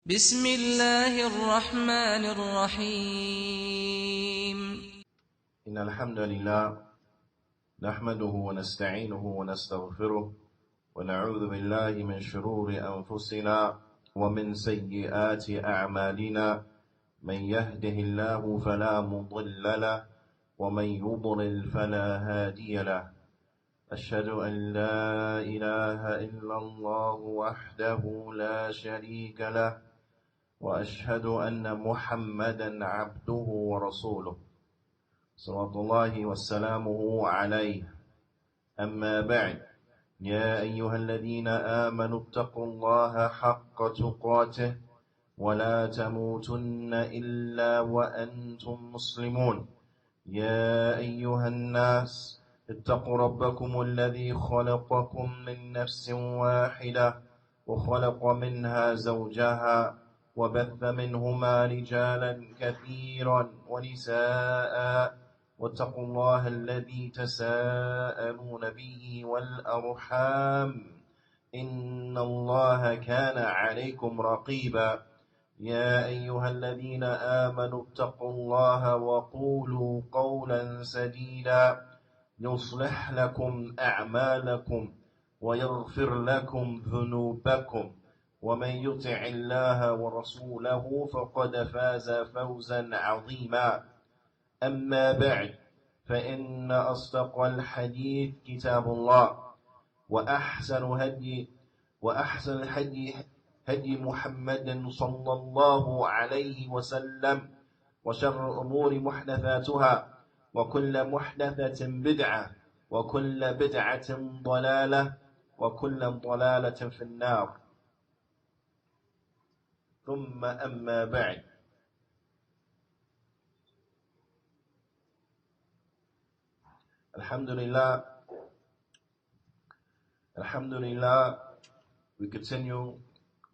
بسم الله الرحمن الرحيم إن الحمد لله نحمده ونستعينه ونستغفره ونعوذ بالله من شرور أنفسنا ومن سيئات أعمالنا من يهده الله فلا مضل له ومن يضلل فلا هادي له أشهد أن لا إله إلا الله وحده لا شريك له وأشهد أن محمدا عبده ورسوله صلوات الله وسلامه عليه أما بعد يا أيها الذين آمنوا اتقوا الله حق تقاته ولا تموتن إلا وأنتم مسلمون يا أيها الناس اتقوا ربكم الذي خلقكم من نفس واحدة وخلق منها زوجها وبث منهما رجالا كثيرا ونساء واتقوا الله الذي تساءلون به والأرحام إن الله كان عليكم رقيبا يا أيها الذين آمنوا اتقوا الله وقولوا قولا سديدا يصلح لكم أعمالكم ويغفر لكم ذنوبكم ومن يطع الله ورسوله فقد فاز فوزا عظيما أما بعد فإن أصدق الحديث كتاب الله وأحسن الهدي هدي محمد صلى الله عليه وسلم وشر الأمور محدثاتها وكل محدثة بدعة وكل بدعة ضلالة وكل ضلالة في النار ثم أما بعد Alhamdulillah, we continue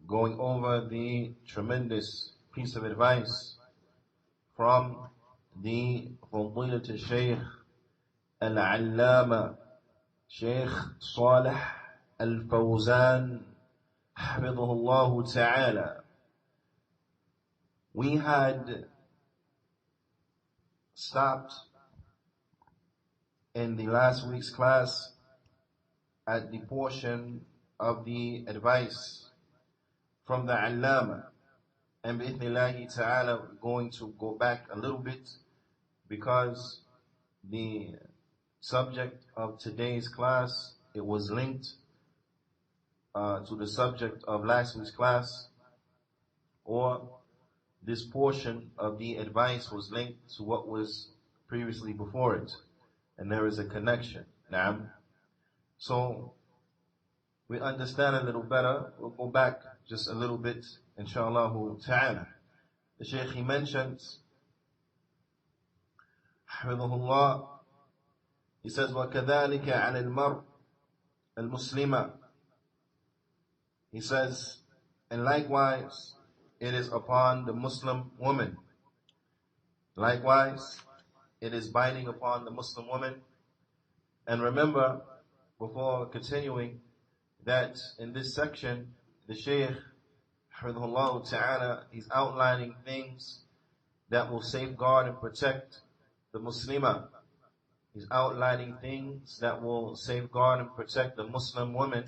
going over the tremendous piece of advice from the Fadilat al-Shaykh al-Allama Shaykh Salih al-Fawzan Hafidhahullah Ta'ala. We had stopped in the last week's class at the portion of the advice from the Allama, and bi'ithnillahi ta'ala we're going to go back a little bit because the subject of today's class, it was linked to the subject of last week's class, or this portion of the advice was linked to what was previously before it, and there is a connection. Naam. So we understand a little better. We'll go back just a little bit, inshallah ta'ala. The Shaykh, he mentions, Hafidhahullah, he says, وَكَذَلِكَ عَلَى الْمَرْءِ الْمُسْلِمَةِ. He says, and likewise, it is upon the Muslim woman. Likewise, it is binding upon the Muslim woman. And remember, before continuing, that in this section, the Shaykh, Hafidhahullah Ta'ala, he's outlining things that will safeguard and protect the Muslimah. He's outlining things that will safeguard and protect the Muslim woman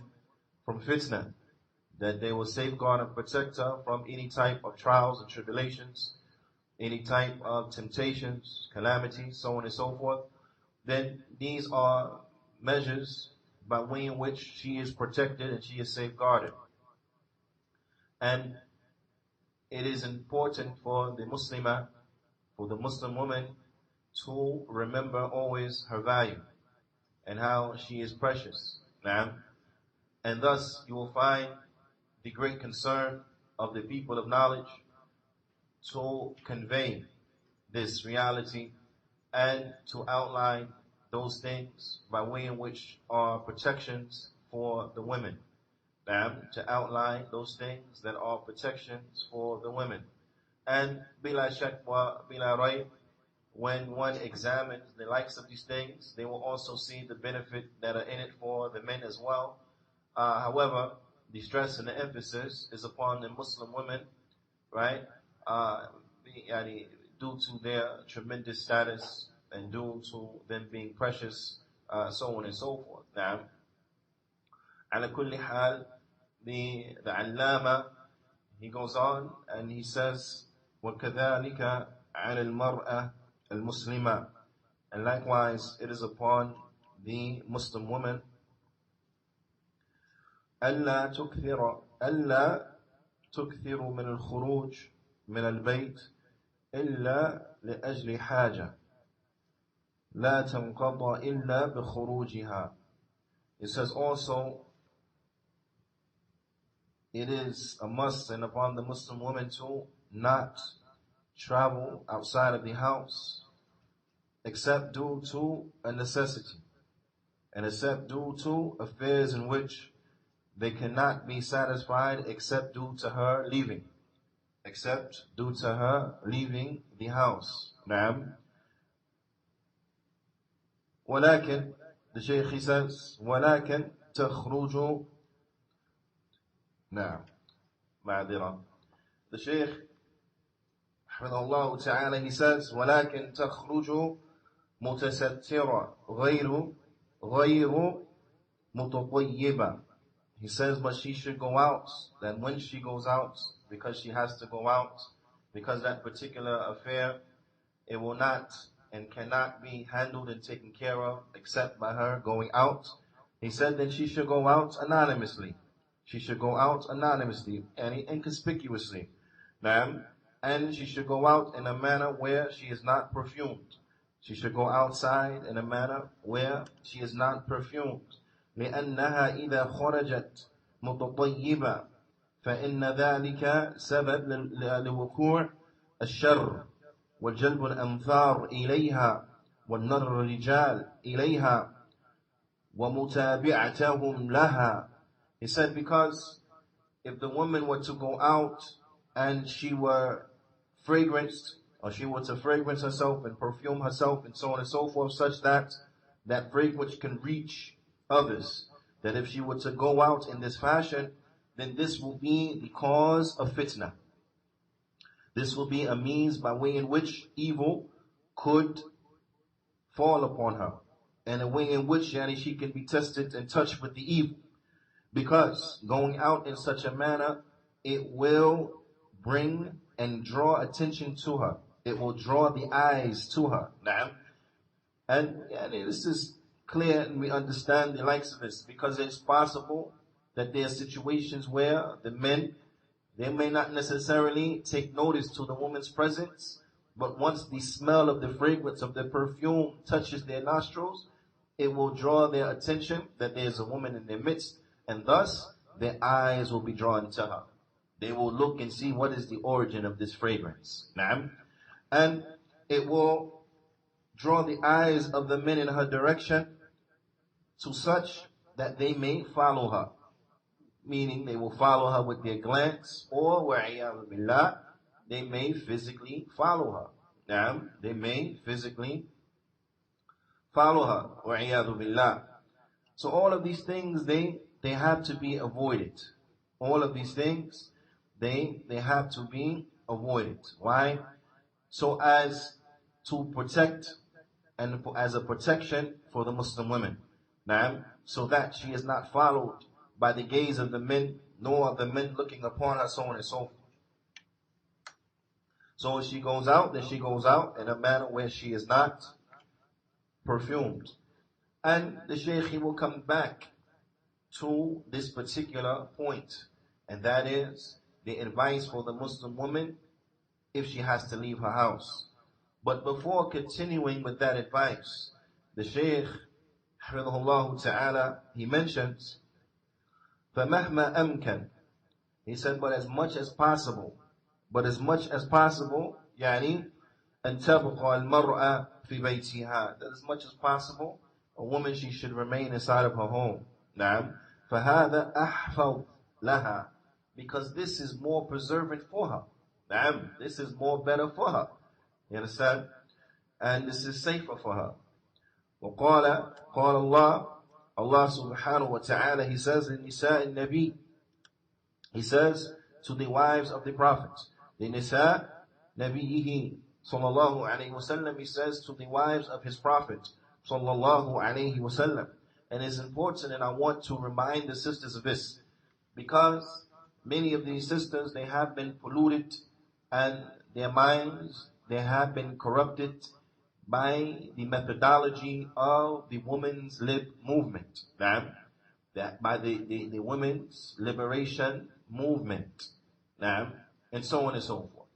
from fitna, that they will safeguard and protect her from any type of trials and tribulations, any type of temptations, calamities, so on and so forth. Then these are measures by way in which she is protected and she is safeguarded. And it is important for the Muslimah, for the Muslim woman, to remember always her value and how she is precious. And thus you will find the great concern of the people of knowledge to convey this reality and to outline those things by way in which are protections for the women. To outline those things that are protections for the women. And bila shak wa bila rayb, when one examines the likes of these things, they will also see the benefit that are in it for the men as well. However, the stress and the emphasis is upon the Muslim women right? Due to their tremendous status and due to them being precious, so on and so forth. Now, على كل حال, the Allama, he goes on and he says, وَكَذَلِكَ عَلَى الْمَرْأَةِ الْمُسْلِمَةِ, and likewise it is upon the Muslim woman, ألا تكثر من الخروج من البيت إلا لأجل حاجة لا تنقضى إلا بخروجها. It says also, it is a must and upon the Muslim woman to not travel outside of the house except due to a necessity, and except due to affairs in which they cannot be satisfied except due to her leaving. Except due to her leaving the house. Naam. ولكن, the Shaykh he says, ولكن تخرج. نعم. معذرة. The Shaykh, حفظه الله تعالى, he says, ولكن تخرج متسترة غير متطيبة. He says, but she should go out, that when she goes out, because she has to go out, because that particular affair, it will not and cannot be handled and taken care of except by her going out. He said that she should go out anonymously. She should go out anonymously and inconspicuously. And she should go out in a manner where she is not perfumed. She should go outside in a manner where she is not perfumed. لأنها إذا خرجت متطيبة فإن ذلك سبب لوقوع الشر وجلب الأنظار إليها والنظر الرجال إليها ومتابعتهم لها. He said, because if the woman were to go out and she were fragranced, or she were to fragrance herself and perfume herself and so on and so forth, such that that fragrance can reach others, that if she were to go out in this fashion, then this will be the cause of fitna. This will be a means by way in which evil could fall upon her, and a way in which she can be tested and touched with the evil. Because going out in such a manner, it will bring and draw attention to her. It will draw the eyes to her. And this is clear, and we understand the likes of this, because it's possible that there are situations where the men, they may not necessarily take notice to the woman's presence, but once the smell of the fragrance of the perfume touches their nostrils, it will draw their attention that there's a woman in their midst, and thus their eyes will be drawn to her. They will look and see what is the origin of this fragrance. And it will draw the eyes of the men in her direction to such that they may follow her. Meaning they will follow her with their glance, or وَعِيَاذُ بِاللَّهِ, they may physically follow her. They may physically follow her. وَعِيَاذُ بِاللَّهِ. So all of these things, they have to be avoided. All of these things, they have to be avoided. Why? So as to protect, and as a protection for the Muslim women. So that she is not followed by the gaze of the men, nor of the men looking upon her, so on and so forth. So if she goes out, then she goes out in a manner where she is not perfumed. And the Shaykh, he will come back to this particular point, and that is the advice for the Muslim woman if she has to leave her house. But before continuing with that advice, the Shaykh, حفظه ta'ala, he mentions, فَمَهْمَا أَمْكَنْ, he said, but as much as possible, يعني أن تبقى المرأة في بيتها, that as much as possible, a woman, she should remain inside of her home. نعم. فهذا أحفظ لها, because this is more preserving for her. نعم. This is more better for her. You understand? And this is safer for her. وقال الله, Allah subhanahu wa ta'ala, he says in Nisa al-Nabi, he says to the wives of the Prophet, لِنِسَاء نَبِيِّهِ sallallahu alayhi wasallam, he says to the wives of his prophet sallallahu alayhi wasallam. And it's important, and I want to remind the sisters of this, because many of these sisters, they have been polluted, and their minds, they have been corrupted by the methodology of the women's lib movement, by the women's liberation movement, and so on and so forth.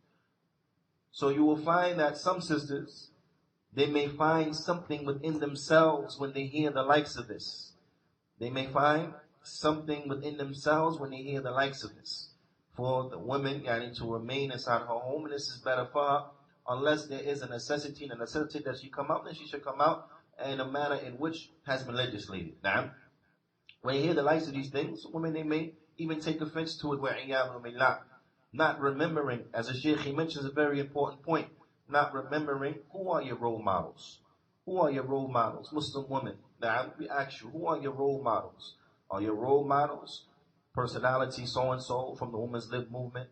So you will find that some sisters, they may find something within themselves when they hear the likes of this. They may find something within themselves when they hear the likes of this. For the woman to remain inside her home, and this is better for her, unless there is a necessity that she come out, then she should come out in a manner in which has been legislated. Now, when you hear the likes of these things, women, they may even take offense to it, وَعِيَاذُ بِاللَّهِ. Not remembering, as a sheikh, he mentions a very important point, not remembering who are your role models. Who are your role models? Muslim women. Now, we ask you, who are your role models? Are your role models personality so-and-so from the women's lib movement?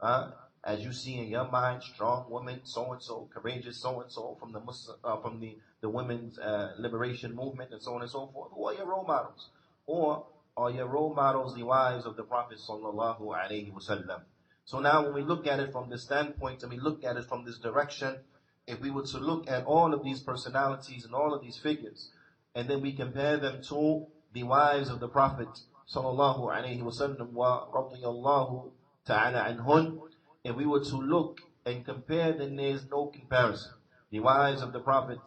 As you see in your mind, strong woman so-and-so, courageous so-and-so from the Muslim, from the women's liberation movement, and so on and so forth. Who are your role models? Or are your role models the wives of the Prophet sallallahu alaihi wasallam? So now when we look at it from this standpoint, and we look at it from this direction, if we were to look at all of these personalities and all of these figures, and then we compare them to the wives of the Prophet sallallahu alaihi wasallam wa radiyallahu ta'ala anhun, if we were to look and compare, then there is no comparison. The wives of the Prophet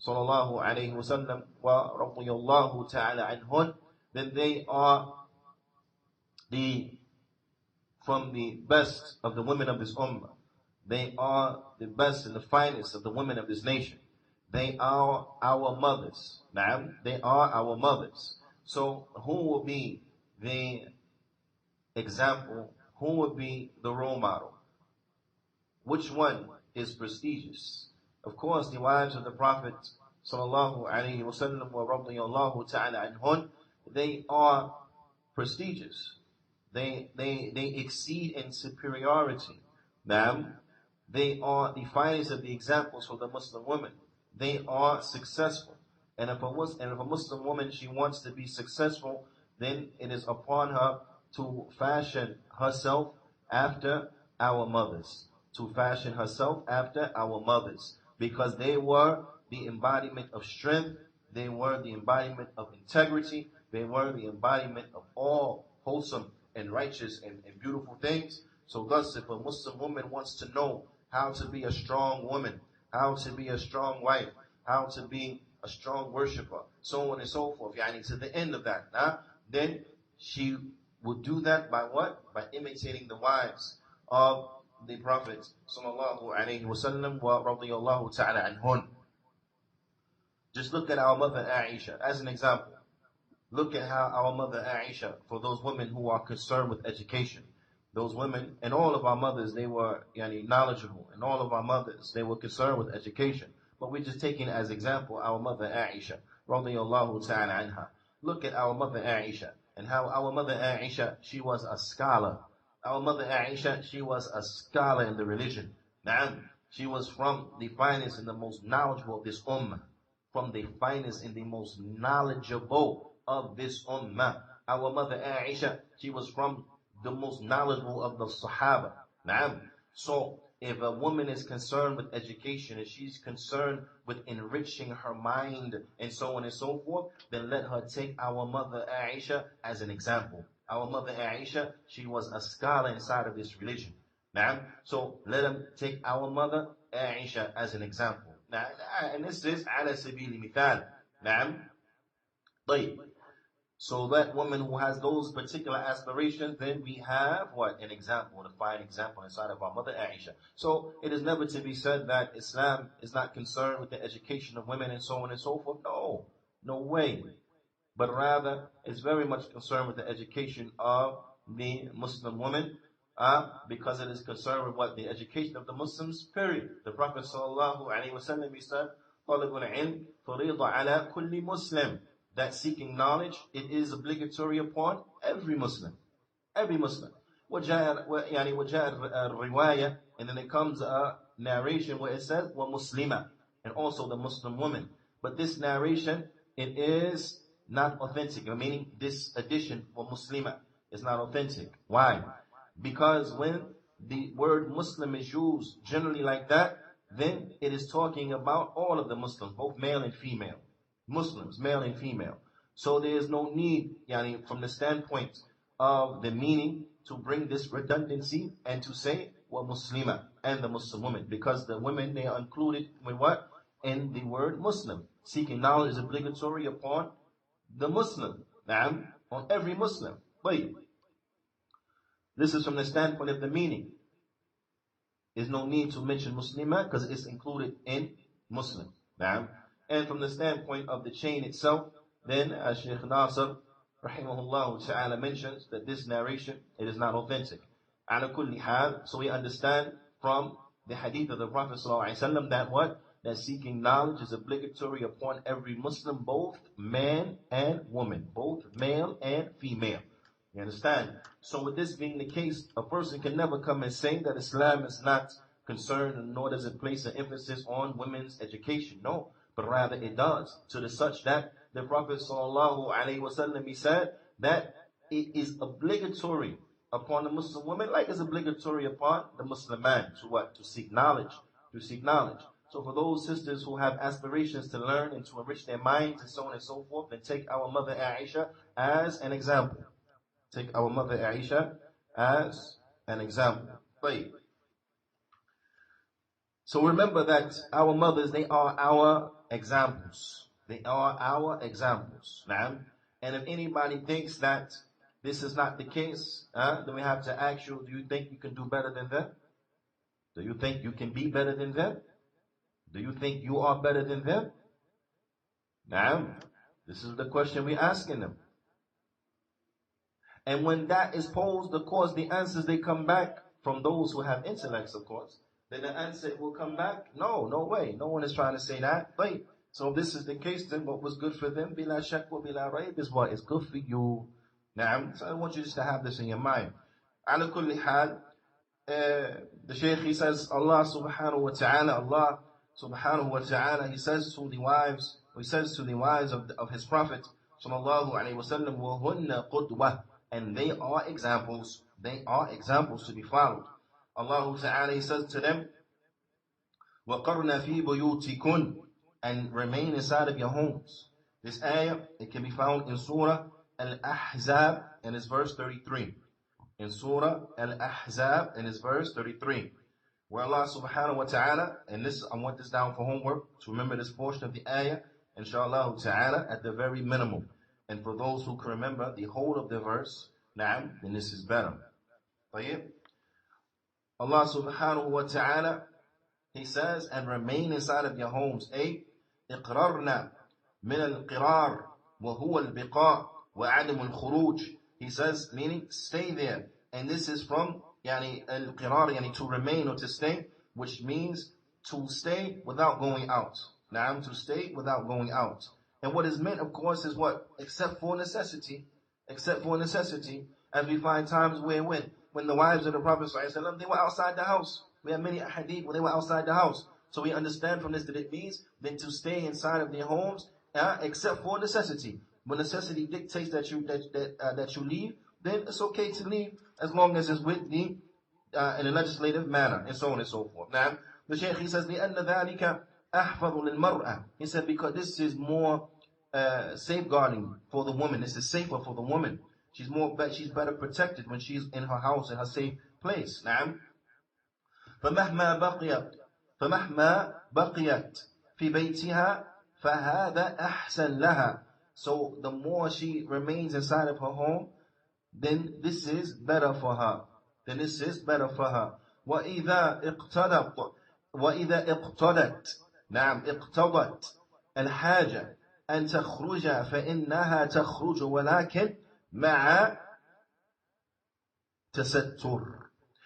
sallallahu alaihi wasallam wa radiyallahu ta'ala anhun, then they are from the best of the women of this ummah. They are the best and the finest of the women of this nation. They are our mothers. They are our mothers. So who will be the example? Who will be the role model? Which one is prestigious? Of course, the wives of the Prophet sallallahu alaihi wasallam wa radiyallahu ta'ala anhun, they are prestigious. They exceed in superiority. They are the finest of the examples for the Muslim women. They are successful. And if a Muslim woman, she wants to be successful, then it is upon her to fashion herself after our mothers. To fashion herself after our mothers. Because they were the embodiment of strength. They were the embodiment of integrity. They were the embodiment of all wholesome and righteous and beautiful things. So thus, if a Muslim woman wants to know how to be a strong woman, how to be a strong wife, how to be a strong worshiper, so on and so forth, to the end of that, then she would do that by what? By imitating the wives of the Prophet sallallahu alaihi wasallam wa radiyallahu ta'ala anhun. Just look at our mother Aisha as an example. Look at how our mother Aisha, for those women who are concerned with education, those women, and all of our mothers, they were knowledgeable, and all of our mothers, they were concerned with education. But we're just taking as example our mother Aisha, radiyallahu ta'ala anha. Look at our mother Aisha, and how our mother Aisha, she was a scholar. Our mother Aisha, she was a scholar in the religion. She was from the finest and the most knowledgeable of this ummah. From the finest and the most knowledgeable of this ummah. Our mother Aisha, she was from the most knowledgeable of the Sahaba. So if a woman is concerned with education, and she's concerned with enriching her mind and so on and so forth, then let her take our mother Aisha as an example. Our mother Aisha, she was a scholar inside of this religion. So let them take our mother Aisha as an example. And this is على سبيل المثال. طيب. So that woman who has those particular aspirations, then we have what? An example, a fine example inside of our mother Aisha. So it is never to be said that Islam is not concerned with the education of women and so on and so forth. No, no way. But rather, it's very much concerned with the education of the Muslim woman, because it is concerned with what? The education of the Muslims, period. The Prophet sallallahu alaihi wasallam, he said, طَلَبُ الْعِلْمِ فَرِيضَ عَلَى كُلِّ مُسْلِمٍ. That seeking knowledge, it is obligatory upon every Muslim. Every Muslim. وجاء الرواية, and then it comes a narration where it says ومسلمة, and also the Muslim woman. But this narration, it is not authentic, meaning this addition ومسلمة is not authentic. Why? Because when the word Muslim is used generally like that, then it is talking about all of the Muslims, both male and female. Muslims, male and female. So there is no need, from the standpoint of the meaning, to bring this redundancy and to say Muslima and the Muslim women, because the women, they are included with what? In the word Muslim. Seeking knowledge is obligatory upon the Muslim, on every Muslim. This is from the standpoint of the meaning. There's no need to mention Muslima because it's included in Muslim. And from the standpoint of the chain itself, then as Shaykh Nasr rahimahullah ta'ala mentions that this narration, it is not authentic. Ala kulli hal, so we understand from the hadith of the Prophet sallallahu alaihi wasallam that what? That seeking knowledge is obligatory upon every Muslim, both man and woman, both male and female. You understand? So with this being the case, a person can never come and say that Islam is not concerned, nor does it place an emphasis on women's education. No, but rather it does, to the such that the Prophet sallallahu alaihi wasallam, he said that it is obligatory upon the Muslim woman, like it's obligatory upon the Muslim man, to what? To seek knowledge. To seek knowledge. So for those sisters who have aspirations to learn and to enrich their minds and so on and so forth, then take our mother Aisha as an example. Take our mother Aisha as an example. So remember that our mothers, they are our examples. They are our examples. And if anybody thinks that this is not the case, then we have to ask you, do you think you can do better than them? Do you think you can be better than them? Do you think you are better than them? This is the question we're asking them. And when that is posed, of course, the answers, they come back from those who have intellects, of course. Then the answer will come back, no way. No one is trying to say that. So if this is the case, then what was good for them, bila shak wa bila rayb, is what is good for you. So I want you just to have this in your mind. Ala kulli hal, the Shaykh, he says, Allah subhanahu wa ta'ala, he says to the wives, of his Prophet sallallahu alayhi wa sallam, وَهُنَّ قُدْوَةً, and they are examples. They are examples to be followed. Allah Ta'ala, he says to them, وَقَرْنَ فِي بُيُوتِكُنْ, and remain inside of your homes. This ayah, it can be found in Surah Al-Ahzab, and it's verse 33. In Surah Al-Ahzab, and it's verse 33. Where Allah Subhanahu wa Ta'ala, and this, I want this down for homework, to remember this portion of the ayah, inshallah Ta'ala, at the very minimum. And for those who can remember the whole of the verse, then this is better. Allah subhanahu wa ta'ala, he says, and remain inside of your homes. إِقْرَرْنَا مِنَ الْقِرَارِ وَهُوَ الْبِقَاءِ وَعَدَمُ الْخُرُوجِ. He says, meaning stay there. And this is from al-qirar, to remain or to stay, which means to stay without going out. To stay without going out. And what is meant, of course, is what? Except for necessity. Except for necessity. As we find times where when the wives of the Prophet ﷺ, they were outside the house. We have many hadith where they were outside the house. So we understand from this that it means then to stay inside of their homes, except for necessity. When necessity dictates that you leave, then it's okay to leave as long as it's with the in a legislative manner, and so on and so forth. Now, the Shaykh, he says, لِأَنَّ ذَلِكَ أَحْفَظُ لِلْمَرْأَةِ. He said, because this is more safeguarding for the woman. This is safer for the woman. She's better protected when she's in her house, in her safe place. نعم. فمهما بقيت في بيتها فهذا أحسن لها. So the more she remains inside of her home, then this is better for her. وإذا اقتضت الحاجة أن تخرج فإنها تخرج ولكن مع تستر.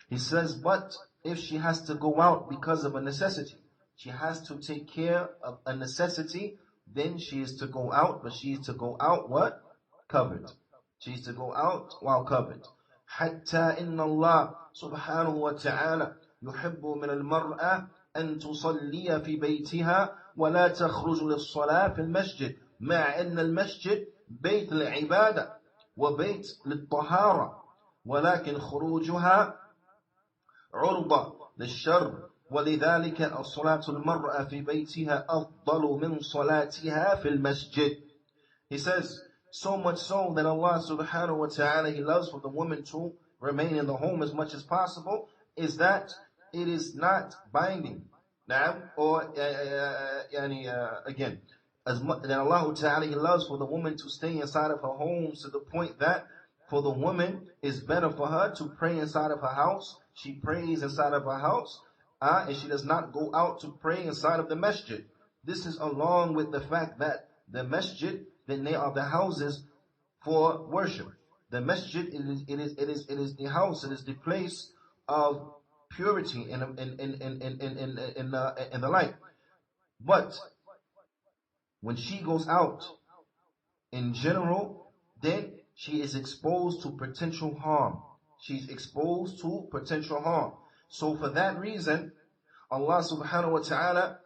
He says, but if she has to go out because of a necessity, she has to take care of a necessity, then she is to go out, but she is to go out what? Covered. She is to go out while covered. حتى إن الله سبحانه وتعالى يحب من المرأة أن تصلي في بيتها ولا تخرج للصلاة في المسجد مع أن المسجد بيت العبادة وبيت للطهارة ولكن خروجها عرضة للشر ولذلك صلاة المرأة في بيتها أفضل من صلاتها في المسجد. He says, so much so that Allah subhanahu wa ta'ala, He loves for the woman to remain in the home as much as possible, is that it is not binding. Or again, as much that Allah ta'ala, He loves for the woman to stay inside of her home to the point that for the woman it's better for her to pray inside of her house. She prays inside of her house, and she does not go out to pray inside of the masjid. This is along with the fact that the masjid, then they are the houses for worship. The masjid, it is the house, it is the place of purity and the like. But when she goes out in general, then she is exposed to potential harm. She's exposed to potential harm. So for that reason, Allah subhanahu wa ta'ala,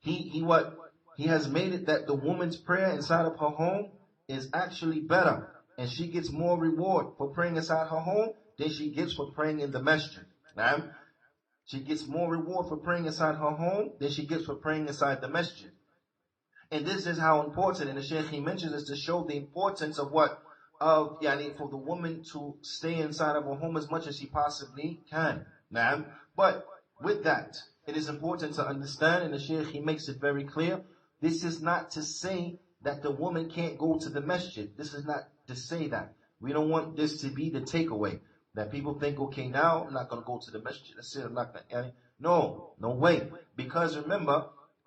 He has made it that the woman's prayer inside of her home is actually better. And she gets more reward for praying inside her home than she gets for praying in the masjid. She gets more reward for praying inside her home than she gets for praying inside the masjid. And this is how important, and the Shaykh, he mentions this to show the importance of what? For the woman to stay inside of her home as much as she possibly can. But with that, it is important to understand, and the Shaykh, he makes it very clear, this is not to say that the woman can't go to the masjid. This is not to say that. We don't want this to be the takeaway. That people think, okay, now I'm not going to go to the masjid. That's it, I'm not going to. No way. Because remember,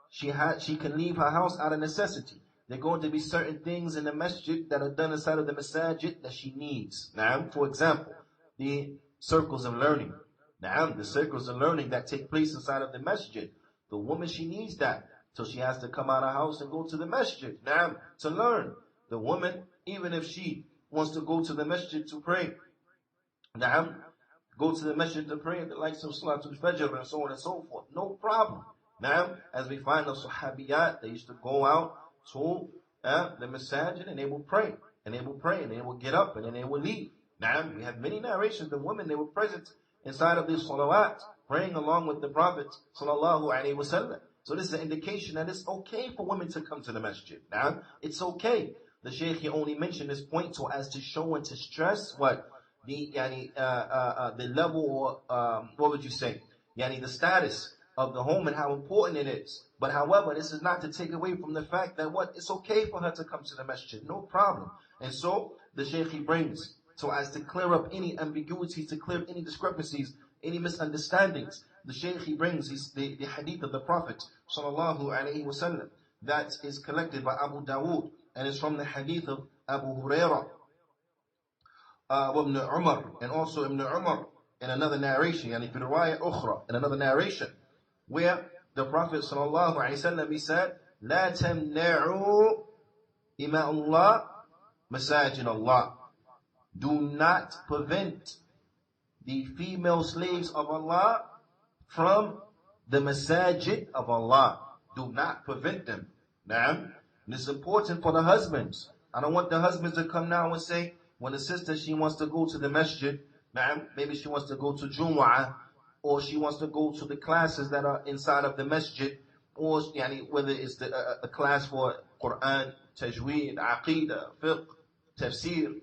she can leave her house out of necessity. There are going to be certain things in the masjid that are done inside of the masajid that she needs. For example, the circles of learning. The circles of learning that take place inside of the masjid. The woman, she needs that. So she has to come out of her house and go to the masjid to learn. The woman, even if she wants to go to the masjid to pray, go to the masjid to pray, the likes of Salatul Fajr and so on and so forth, no problem. As we find the Sahabiyat, they used to go out to the masajid and they will pray, and they will pray, and they will get up, and then they will leave. We have many narrations, the women, they were present inside of these salawat, praying along with the Prophet sallallahu alaihi wasallam. So this is an indication that it's okay for women to come to the masjid. It's okay. The Shaykh, he only mentioned this point so as to show and to stress what the level, or what would you say? The status of the home and how important it is. But however, this is not to take away from the fact that it's okay for her to come to the masjid, no problem. And so the Shaykh, he brings so as to clear up any ambiguities, to clear up any discrepancies, any misunderstandings. The Shaykh, he brings the hadith of the Prophet sallallahu alaihi wasallam that is collected by Abu Dawood, and it's from the hadith of Abu Huraira, Ibn Umar, and also Ibn Umar in another narration, في رواية أخرى, in another narration, where the Prophet sallallahu alaihi wasallam, he said, لا تمنعوا إماء الله مساجد الله. Do not prevent the female slaves of Allah from the masajid of Allah. Do not prevent them. And it's important for the husbands. I don't want the husbands to come now and say, when a sister, she wants to go to the masjid, maybe she wants to go to Jumu'ah, or she wants to go to the classes that are inside of the masjid, or whether it's a class for Qur'an, Tajweed, Aqidah, Fiqh, Tafsir,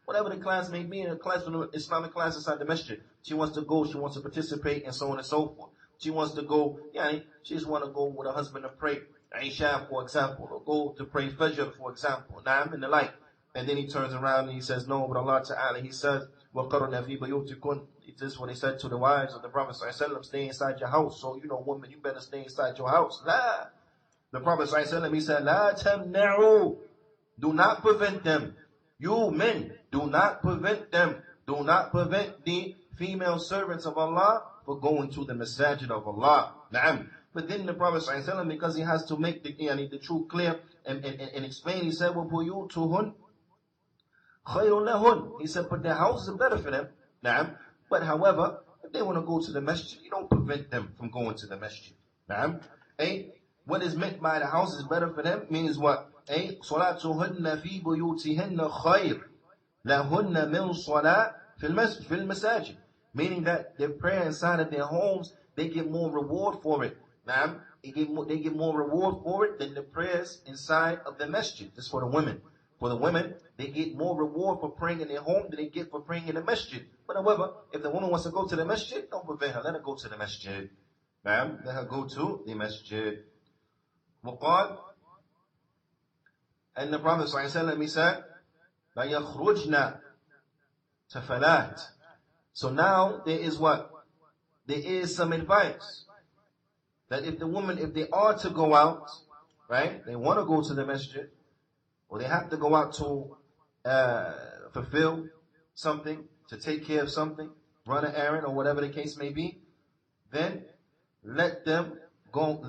whatever the class may be, a class from the Islamic class inside the masjid. She wants to go, she wants to participate, and so on and so forth. She wants to go, she just want to go with her husband to pray Isha, for example, or go to pray Fajr, for example, and the like. And then he turns around and he says, no, but Allah Ta'ala, he says, وَقَرْنَا فِي بَيُوتِكُنْ. It is what he said to the wives of the Prophet ﷺ, stay inside your house. So, woman, you better stay inside your house. La. The Prophet ﷺ, he said, لَا تَمْنَعُوا. Do not prevent them. You men, do not prevent them. Do not prevent the female servants of Allah for going to the masajid of Allah. But then the Prophet ﷺ, because he has to make the truth clear and explain, he said, وَبُيُوتُهُنْ خَيْرٌ لَهُنْ. He said, but their houses are better for them. Na'am. But however, if they want to go to the masjid, you don't prevent them from going to the masjid. Na'am. What is meant by the house is better for them means what? صَلَاتُهُنَّ فِي بُيُوتِهِنَّ خَيْرٌ لَهُنَّ مِنْ صَلَاةٍ فِي الْمَسَاجِدِ. Meaning that their prayer inside of their homes, they get more reward for it. Na'am. They get more reward for it than the prayers inside of the masjid. This is for the women. For the women, they get more reward for praying in their home than they get for praying in the masjid. But however, if the woman wants to go to the masjid, don't prevent her. Let her go to the masjid. Ma'am, let her go to the masjid. وقال, and the Prophet ﷺ, he said, لا يخرجنا تفلات. So now there is what? There is some advice. That if they are to go out, right? They want to go to the masjid, or they have to go out to fulfill something, to take care of something, run an errand, or whatever the case may be, then let them go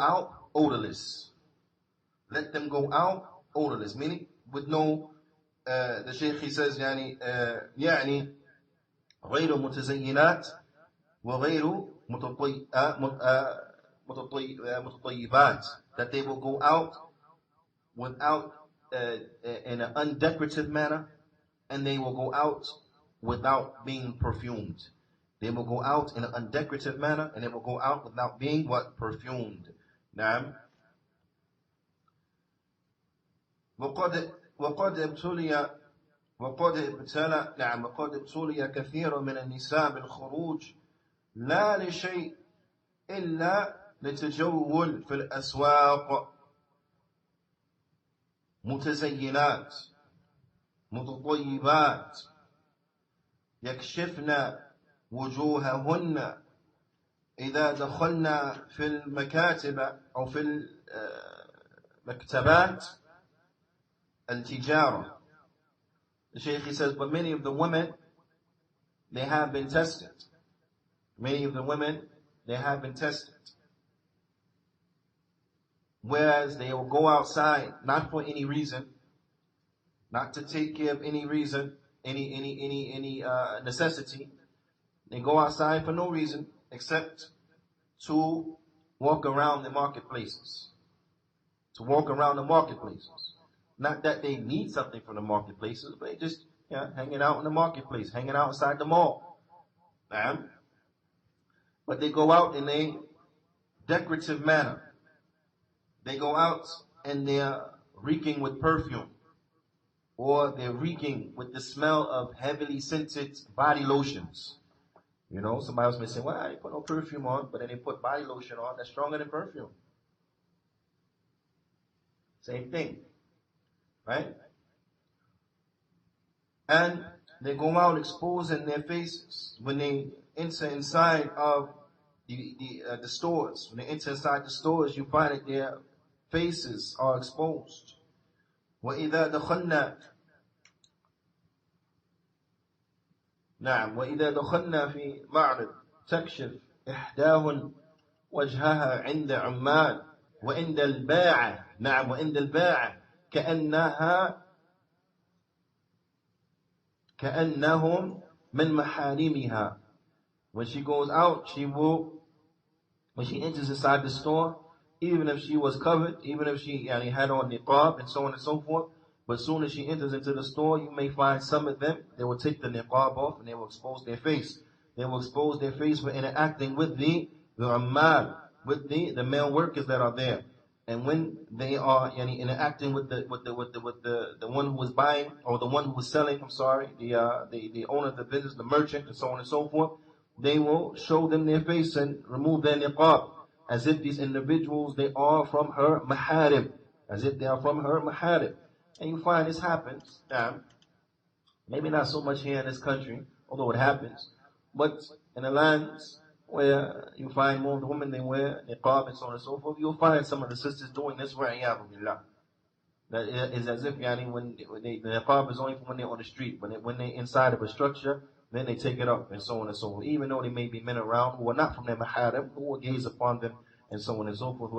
out odorless. Let them go out odorless, meaning with no, the Shaykh he says, يعني غير متزينات وغير متطيبات, that they will go out without in an undecorative manner, and they will go out without being perfumed. They will go out in an undecorative manner, and they will go out without being what? Perfumed. نعم. وقد ابتلي كثير من النساء بالخروج لا لشيء إلا لتجول في الأسواق متزينات متطيبات يكشفن وجوههن إذا دخلنا في المكاتب أو في المكتبات التجارة. The Shaykh he says, but many of the women, they have been tested. Many of the women, they have been tested. Whereas they will go outside, not for any reason, not to take care of any reason, any necessity. They go outside for no reason except to walk around the marketplaces. To walk around the marketplaces. Not that they need something from the marketplaces, but they just hanging out in the marketplace, hanging out inside the mall. But they go out in a decorative manner. They go out and they're reeking with perfume, or they're reeking with the smell of heavily scented body lotions. You know, somebody else may say, well, I put no perfume on, but then they put body lotion on that's stronger than perfume. Same thing. Right? And they go out exposing their faces when they enter inside of the stores. When they enter inside the stores, you find that their faces are exposed. وَإِذَا دَخَلْنَا نعم وإذا دخلنا في معرض تكشف إحداهن وجهها عند عمال وعند الباعة نعم وعند الباعة كأنهم من محارمها. When she goes out, when she enters inside the store, even if she was covered, even if she had on niqab and so on and so forth, but as soon as she enters into the store, you may find some of them, they will take the niqab off and they will expose their face. They will expose their face for interacting with the ammal, with the male workers that are there. And when they are interacting with the one who was buying, or the one who was selling, the owner of the business, the merchant, and so on and so forth, they will show them their face and remove their niqab, as if these individuals, they are from her maharim, as if they are from her maharim. And you find this happens, maybe not so much here in this country, although it happens, but in the lands where you find more of the women, they wear niqab and so on and so forth, you'll find some of the sisters doing this, that is as if when the niqab is only for when they're on the street, when they're inside of a structure, then they take it up and so on and so forth, even though there may be men around who are not from their maharim, who will gaze upon them and so on and so forth.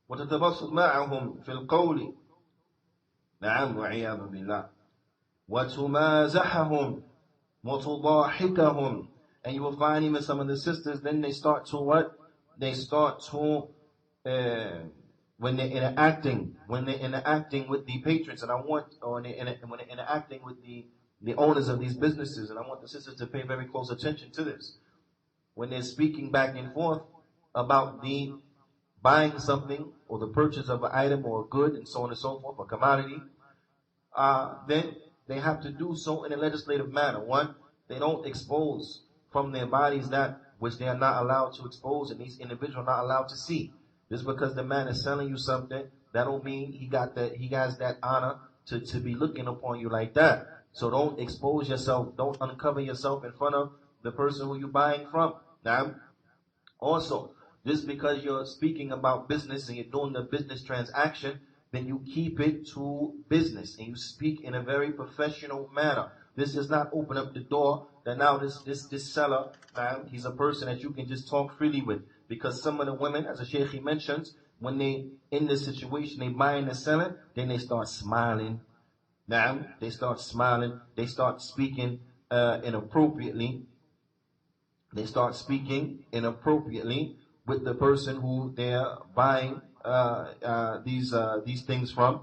وتتبسط معهم في القول نعم وعياذ بالله. وتمازحهم وتضاحكهم. And you will find even some of the sisters, then they start to what? They start to, when they're interacting with the patrons, and I want, or when they're interacting with the owners of these businesses, and I want the sisters to pay very close attention to this. When they're speaking back and forth about the buying something, or the purchase of an item or a good, and so on and so forth, a commodity, then they have to do so in a legislative manner. One, they don't expose from their bodies that which they are not allowed to expose, and these individuals are not allowed to see. Just because the man is selling you something, that don't mean he has that honor to be looking upon you like that. So don't expose yourself, don't uncover yourself in front of the person who you're buying from. Now, also, just because you're speaking about business and you're doing the business transaction, then you keep it to business and you speak in a very professional manner. This does not open up the door that now this seller, man, he's a person that you can just talk freely with. Because some of the women, as the Shaykh mentions, when they in this situation, they buying and selling, then they start smiling. Now, they start smiling, they start speaking inappropriately. They start speaking inappropriately with the person who they're buying these things from,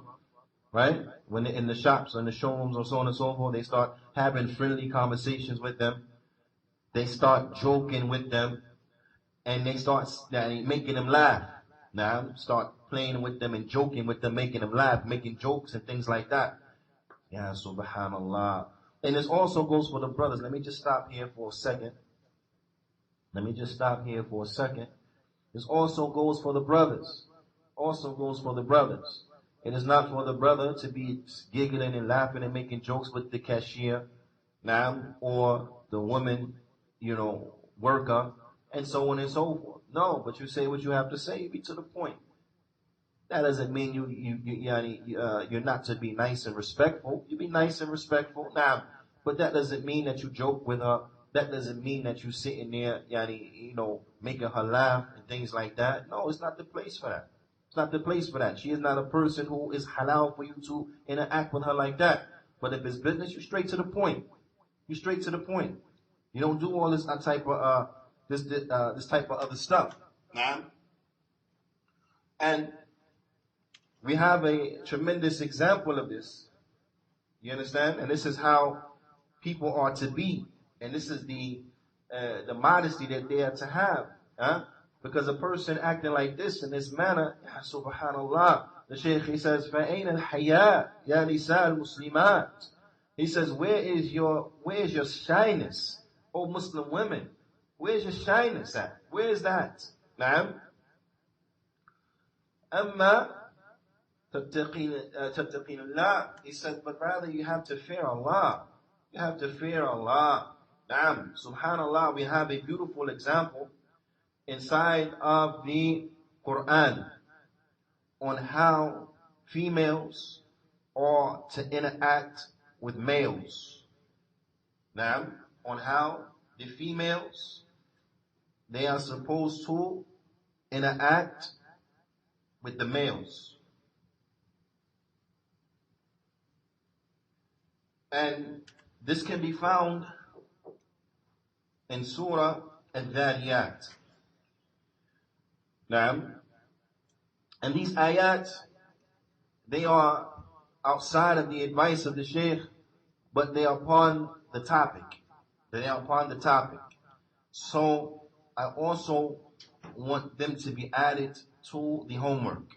right? When they're in the shops, or in the showrooms, or so on and so forth, they start having friendly conversations with them. They start joking with them, and they start making them laugh. Now, start playing with them and joking with them, making them laugh, making jokes and things like that. Ya subhanallah. And this also goes for the brothers. Let me just stop here for a second. This also goes for the brothers. It is not for the brother to be giggling and laughing and making jokes with the cashier, now, or the woman, worker, and so on and so forth. No, but you say what you have to say, be to the point. That doesn't mean you're not to be nice and respectful. You be nice and respectful now, but that doesn't mean that you joke with her. That doesn't mean that you sitting there, making her laugh and things like that. No, it's not the place for that. It's not the place for that. She is not a person who is halal for you to interact with her like that. But if it's business, you're straight to the point. You don't do all this type of this type of other stuff. Nah. And we have a tremendous example of this. You understand? And this is how people are to be. And this is the modesty that they are to have. Huh? Because a person acting like this in this manner, ya subhanallah, the Shaykh, he says, فَأَيْنَ الْحَيَاءِ يَا نِسَاءَ الْمُسْلِمَاتِ. He says, where is your shyness, O Muslim women? Where's your shyness at? Where is that? Naam. أَمَّا تَتَّقِينَ اللَّهِ. He said, but rather you have to fear Allah. You have to fear Allah. Naam. Subhanallah, we have a beautiful example inside of the Qur'an on how females are to interact with males. Now, on how the females, they are supposed to interact with the males. And this can be found in Surah Al-Dhariyat. Now, and these ayat, they are outside of the advice of the Shaykh, but they are upon the topic. So I also want them to be added to the homework.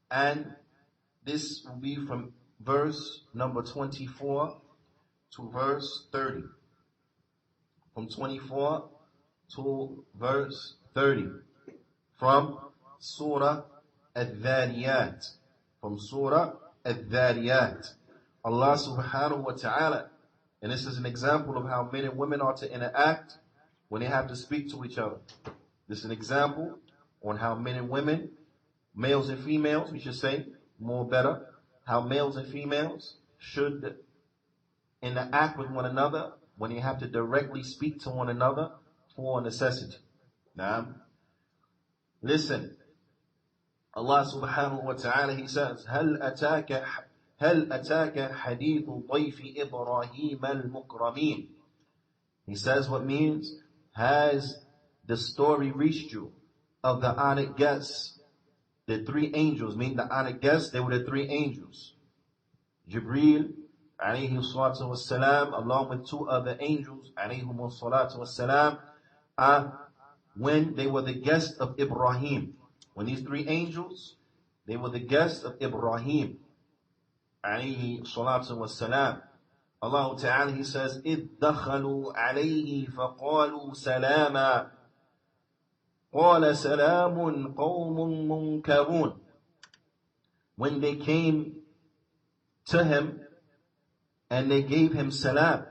And this will be from verse number 24 to verse 30. From 24 to verse 30. From Surah Al-Dhariyat. Allah subhanahu wa ta'ala. And this is an example of how men and women are to interact when they have to speak to each other. This is an example on how men and women, males and females, we should say, more better, how males and females should interact with one another when they have to directly speak to one another for a necessity. Now, listen. Allah subhanahu wa ta'ala, He says, هل أتاك حديث ضيف إبراهيم المكرمين. He says what means, has the story reached you of the honored guests, the three angels, meaning the honored guests, they were the three angels. Jibreel, alayhi salatu wassalam, along with two other angels, alayhum salatu wassalam, when they were the guests of Ibrahim. When these three angels, they were the guests of Ibrahim, alayhi salatu wassalam. Allah Ta'ala, He says, إِذْ دَخَلُوا عَلَيْهِ فَقَالُوا سَلَامًا قَالَ سَلَامٌ قَوْمٌ مُنْكَرُونَ. When they came to him and they gave him salam,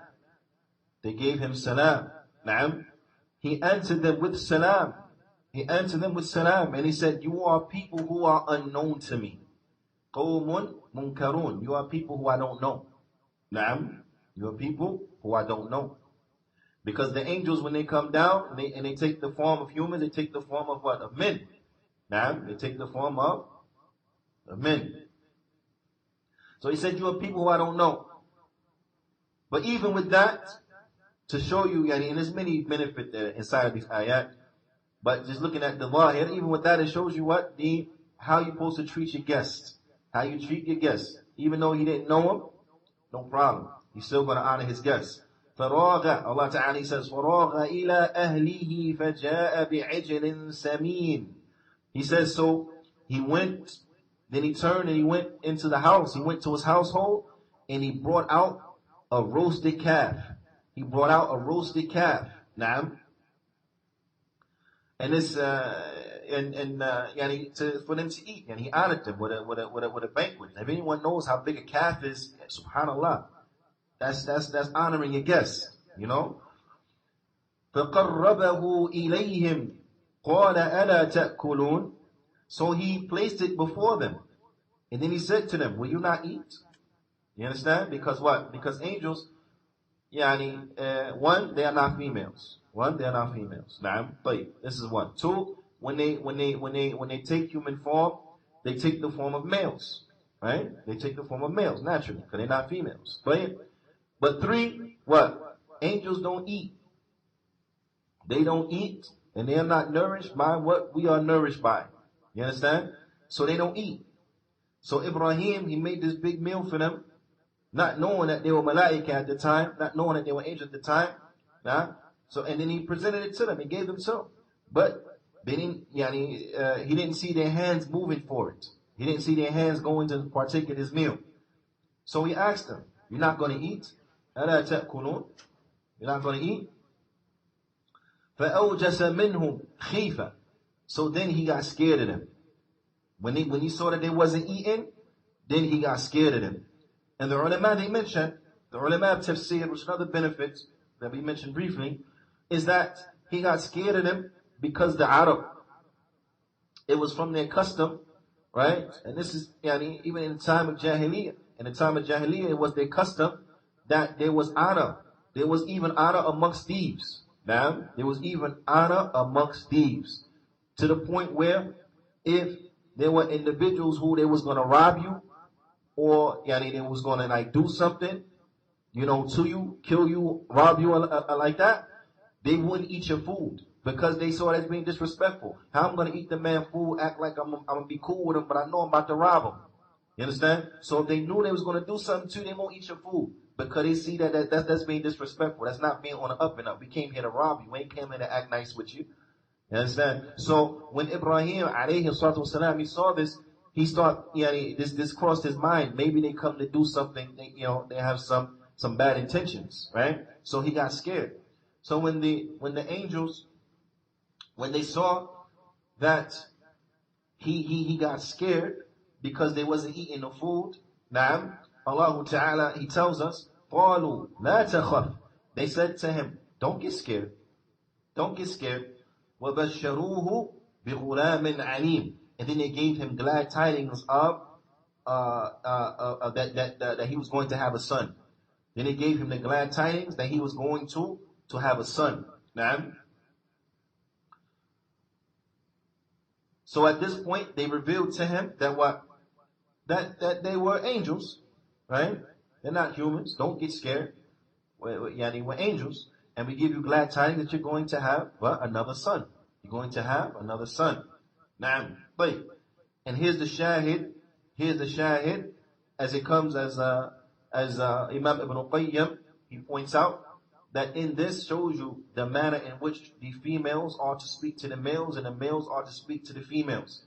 Na'am. He answered them with salam. And he said, you are people who are unknown to me. قَوْمٌ مُنْكَرُونَ. You are people who I don't know. Na'am. You are people who I don't know. Because the angels, when they come down and they take the form of humans, they take the form of what? Of men. Na'am. They take the form of men. So he said, you are people who I don't know. But even with that, to show you, and there's many benefits inside of these ayat, but just looking at the law here, even with that, it shows you what? How you're supposed to treat your guests. How you treat your guests. Even though he didn't know him, no problem. He's still going to honor his guests. فَرَاغَ, Allah Ta'ala, He says, فَرَاغَ إِلَىٰ أَهْلِهِ فَجَاءَ بِعِجْلٍ سَمِينٍ. He says, so he went, then he turned and he went into the house. He went to his household and he brought out a roasted calf. Na'am. And this, for them to eat, and he honored them with a banquet. If anyone knows how big a calf is, subhanallah, that's honoring your guests, you know. فَقَرَّبَهُ إِلَيْهِمْ قَالَ أَلَا تَأْكُلُونَ. So he placed it before them, and then he said to them, will you not eat? You understand? Because what? Because angels, one, they are not females. Na'am. This is one. Two, when they take human form, they take the form of males. Right? They take the form of males, naturally, because they're not females. But three, what? Angels don't eat. They don't eat, and they are not nourished by what we are nourished by. You understand? So they don't eat. So Ibrahim, he made this big meal for them, not knowing that they were malaika at the time, not knowing that they were angels at the time. So, and then he presented it to them. He gave them some. But they didn't, he didn't see their hands moving for it. He didn't see their hands going to partake in his meal. So he asked them, you're not going to eat? أَلَا تَأْكُلُونَ. You're not going to eat? فَأَوْجَسَ مِنْهُمْ خِيفًا. So then he got scared of them. When he saw that they wasn't eating, then he got scared of them. And the ulama, they mentioned, the ulama of tafsir, which is another benefit that we mentioned briefly, is that he got scared of them because the Arab, it was from their custom, right? And this is, even in the time of Jahiliyyah. In the time of Jahiliyyah, it was their custom that there was honor. There was even honor amongst thieves. Now, there was even honor amongst thieves. To the point where if there were individuals who they was going to rob you, or they was going to do something, to you, kill you, rob you like that, they wouldn't eat your food because they saw it as being disrespectful. How I'm going to eat the man food, act like I'm going to be cool with him, but I know I'm about to rob him. You understand? So if they knew they was going to do something to you, they won't eat your food because they see that's being disrespectful. That's not being on the up and up. We came here to rob you. We ain't came here to act nice with you. You understand? So when Ibrahim alayhi salatu wasalam, he saw this, he started, this crossed his mind. Maybe they come to do something, they have some bad intentions, right? So he got scared. So when the angels, when they saw that he got scared because they wasn't eating the food, Na'am, Allah Ta'ala, He tells us, قَالُوا لَا تَخَفْ. They said to him, don't get scared. Don't get scared. وَبَشَّرُوهُ بِغُلَامٍ عَلِيمٍ. And then they gave him glad tidings of that he was going to have a son. Then they gave him the glad tidings that he was going to have a son. Na'am. So at this point, they revealed to him that what? That they were angels, right? They're not humans. Don't get scared. We're angels. And we give you glad tidings that you're going to have what? Another son. You're going to have another son. Naam. And here's the shahid. Here's the shahid as it comes as Imam Ibn Qayyim, he points out that in this shows you the manner in which the females are to speak to the males and the males are to speak to the females.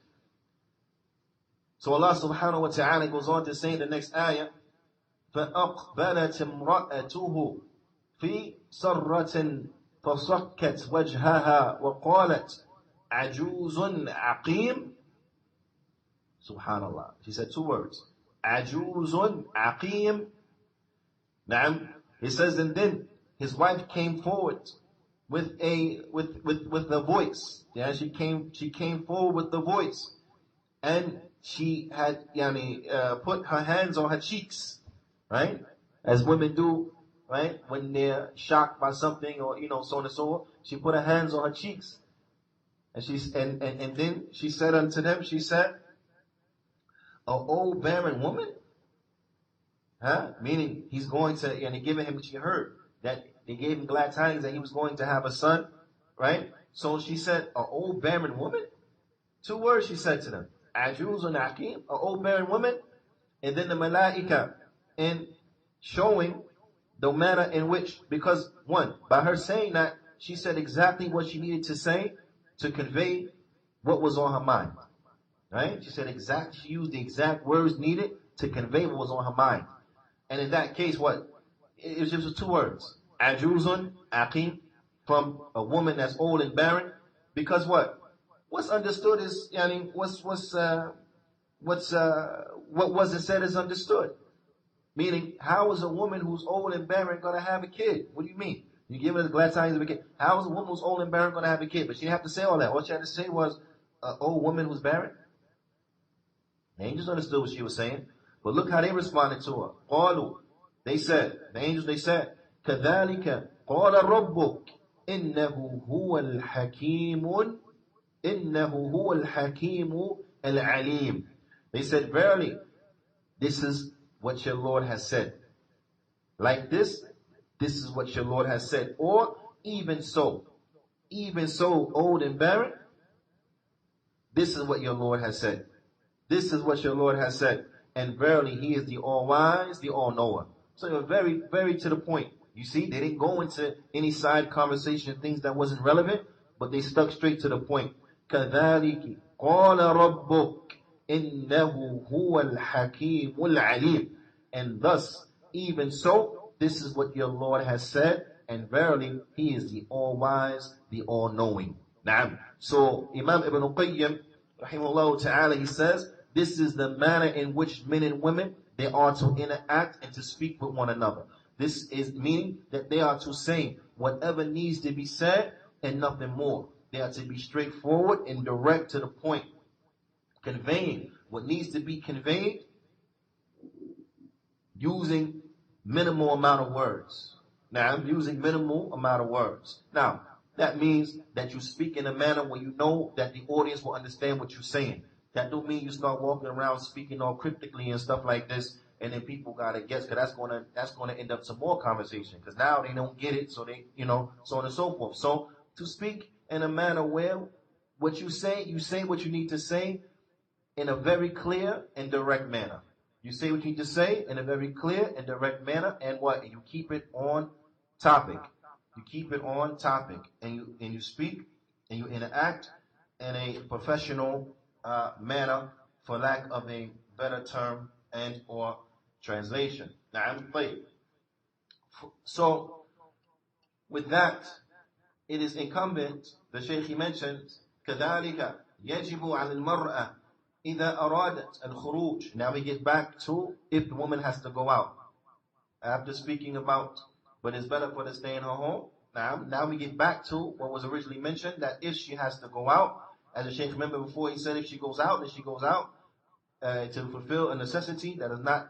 So Allah subhanahu wa ta'ala goes on to say in the next ayah, فَأَقْبَلَتِ امْرَأَتُهُ فِي سَرَّةٍ فَصَكَّتْ وَجْهَهَا وَقَالَتْ عَجُوزٌ عَقِيمٌ. Subhanallah. She said two words. عَجُوزٌ عَقِيمٌ. Naam. He says, and then his wife came forward with the voice. Yeah, she came forward with the voice. And she had put her hands on her cheeks, right? As women do, right? When they're shocked by something or so on and so on. She put her hands on her cheeks. And then she said unto them, she said, "O old barren woman?" Meaning he's going to, giving him, she heard that they gave him glad tidings that he was going to have a son, right? So she said, "A old barren woman?" Two words she said to them. Ajuzun Aqim, a old barren woman. And then the Malaika, in showing the manner in which, because one, by her saying that, she said exactly what she needed to say to convey what was on her mind. Right? She used the exact words needed to convey what was on her mind. And in that case, what? It was just two words. Ajuzun Aqim, from a woman that's old and barren. Because what? What's understood is, what wasn't said is understood. Meaning, how is a woman who's old and barren going to have a kid? What do you mean? You give her the glad tidings of a kid. How is a woman who's old and barren going to have a kid? But she didn't have to say all that. All she had to say was, an old woman who's barren. The angels understood what she was saying. But look how they responded to her. قالوا, they said, the angels, they said, كذلك قال ربك إنه هو الحكيم إنه هو الحكيم العليم. They said, verily, this is what your Lord has said. Like this is what your Lord has said. Or even so, old and barren, this is what your Lord has said. This is what your Lord has said. And verily, He is the all-wise, the all-knower. So they were very, very to the point. You see, they didn't go into any side conversation, things that wasn't relevant, but they stuck straight to the point. كَذَلِكِ قَالَ رَبُّكَ إِنَّهُ هُوَ الْحَكِيمُ الْعَلِيمُ. And thus, even so, this is what your Lord has said, and verily, He is the all-wise, the all-knowing. Naam. So, Imam Ibn Qayyim, rahimahullah ta'ala, he says, this is the manner in which men and women, they are to interact and to speak with one another. This is meaning that they are to say whatever needs to be said and nothing more. They are to be straightforward and direct to the point, conveying what needs to be conveyed using minimal amount of words. Now, I'm using minimal amount of words. Now, that means that you speak in a manner where you know that the audience will understand what you're saying. That don't mean you start walking around speaking all cryptically and stuff like this, and then people gotta guess, because that's gonna end up some more conversation. Because now they don't get it, so they, so on and so forth. So to speak in a manner where what you say what you need to say in a very clear and direct manner. You say what you need to say in a very clear and direct manner, and what? You keep it on topic. You keep it on topic, and you speak and you interact in a professional manner, for lack of a better term and or translation. So, with that, it is incumbent, the Shaykh he mentions, كذلك يجب على المرأة إذا أرادت الخروج. Now we get back to if the woman has to go out. After speaking about, but it's better for her to stay in her home. Now we get back to what was originally mentioned, that if she has to go out, as the Shaykh remember before, he said if she goes out, then she goes out to fulfill a necessity that is not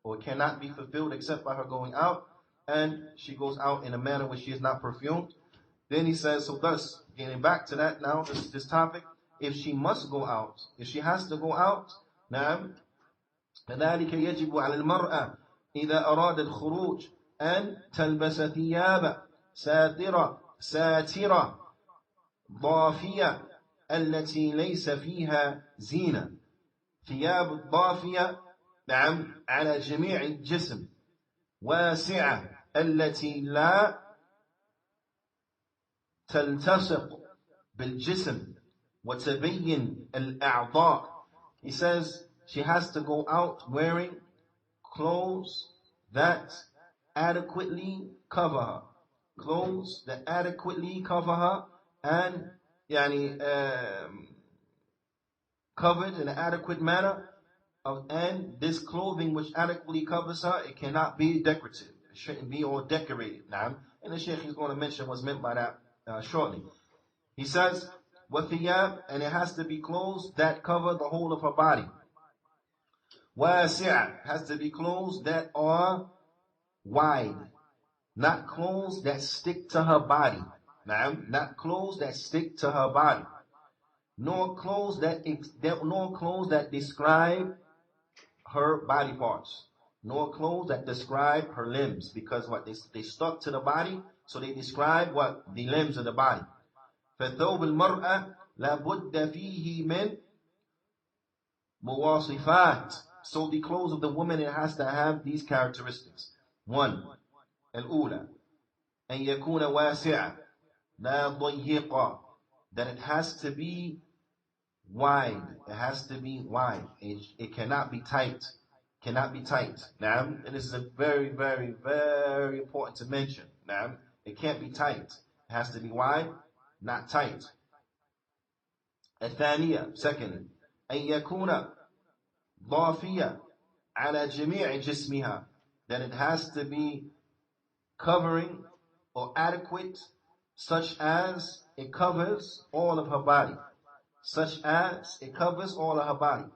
or cannot be fulfilled except by her going out, and she goes out in a manner where she is not perfumed. Then he says, so thus, getting back to that now, this topic, if she must go out, if she has to go out, نعم كذلك يجب على المرأة إذا أراد الخروج أن تلبس ثياب ساترة ضافية التي ليس فيها زينة. ثياب الضافية نعم على جميع الجسم، واسعة التي لا تلتصق بالجسم وتبين الأعضاء. He says she has to go out wearing clothes that adequately cover her. Clothes that adequately cover her and covered in an adequate manner. And this clothing which adequately covers her, it cannot be decorative. It shouldn't be all decorated. Now, and the Shaykh is going to mention what's meant by that shortly. He says, وَثِيَابٍ, and it has to be clothes that cover the whole of her body. وَاسِعَةٍ, has to be clothes that are wide, not clothes that stick to her body. Not clothes that stick to her body, nor clothes that describe her body parts, nor clothes that describe her limbs, because what they stuck to the body, so they describe what the limbs of the body. فَثَوْبُ الْمَرْأَةِ لَابُدَّ فِيهِ مِنْ مُوَاصِفَاتٍ. So the clothes of the woman, it has to have these characteristics. 1. الأولى أن يكون واسعا لا ضيقا, that it has to be wide. It has to be wide. It cannot be tight. Cannot be tight. And this is a very, very, very important to mention. It can't be tight. It has to be wide, not tight. الثانية, second, أن يكون ضافية على جميع جسمها, that it has to be covering or adequate, such as it covers all of her body. Such as it covers all of her body.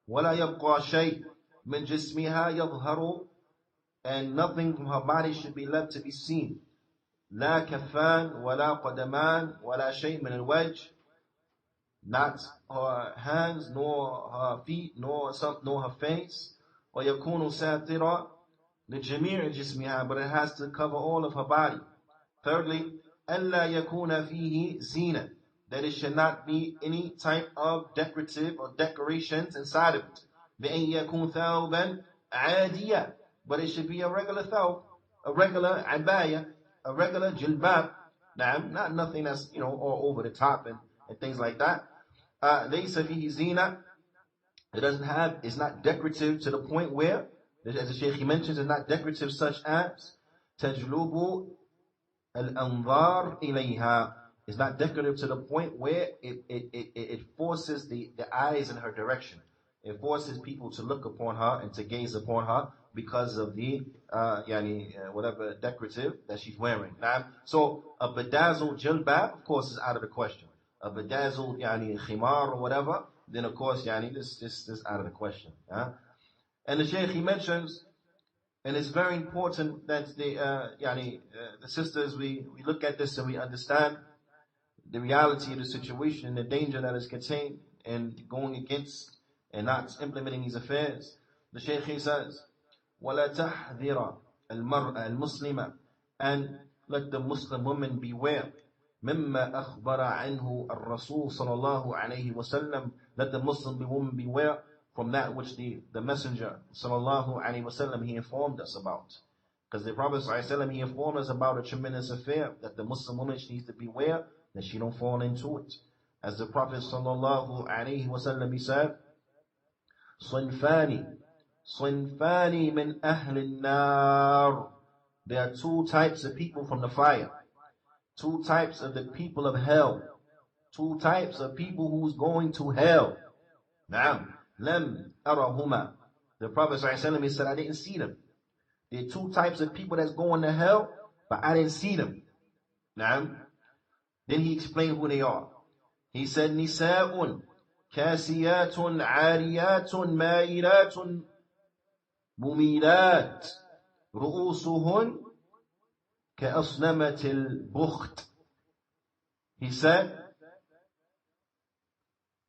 ولا يبقى شيء من جسمها يظهر, and nothing from her body should be left to be seen. لا كفان ولا قدمان ولا شيء من الوجه, not her hands nor her feet nor her face. ويكون ساترا لجميع جسمها, but it has to cover all of her body. Thirdly, ألا يكون فيه زينة, that it should not be any type of decorative or decorations inside of it. بأن يكون ثوبا عادية, but it should be a regular thawb, a regular abaya, a regular jilbab. Not nothing that's all over the top and things like that. ليس فيه زينة, it's not decorative to the point where, as the Shaykh mentions, it's not decorative such as تجلب الأنظار إليها. It's not decorative to the point where it forces the eyes in her direction. It forces people to look upon her and to gaze upon her because of the whatever decorative that she's wearing. So a bedazzled jilbab, of course, is out of the question. A bedazzled khimar or whatever, then of course this is out of the question. And the Shaykh, he mentions, and it's very important that the sisters, we look at this and we understand the reality of the situation, the danger that is contained in going against and not implementing these affairs. The Shaykh, he says, وَلَا تَحْذِرَ الْمَرْأَ الْمُسْلِمَةِ, and let the Muslim woman beware, مِمَّا أَخْبَرَ عَنْهُ الرَّسُولُ صلى الله عليه وسلم, let the Muslim woman beware from that which the Messenger sallallahu alaihi wasallam, he informed us about. Because the Prophet sallallahu alaihi wasallam, he informed us about a tremendous affair that the Muslim woman, she needs to beware that she don't fall into it. As the Prophet sallallahu alaihi wasallam, he said, صنفان من أهل النار, there are two types of people from the fire, two types of the people of hell, two types of people who's going to hell. Now, لم أرهما, the Prophet ﷺ, he said, I didn't see them. There are two types of people that's going to hell, but I didn't see them. Now, then he explained who they are. He said, نساء كاسيات عاريات مائلات مميلات رؤوسهن كأصنمة البخت. He said,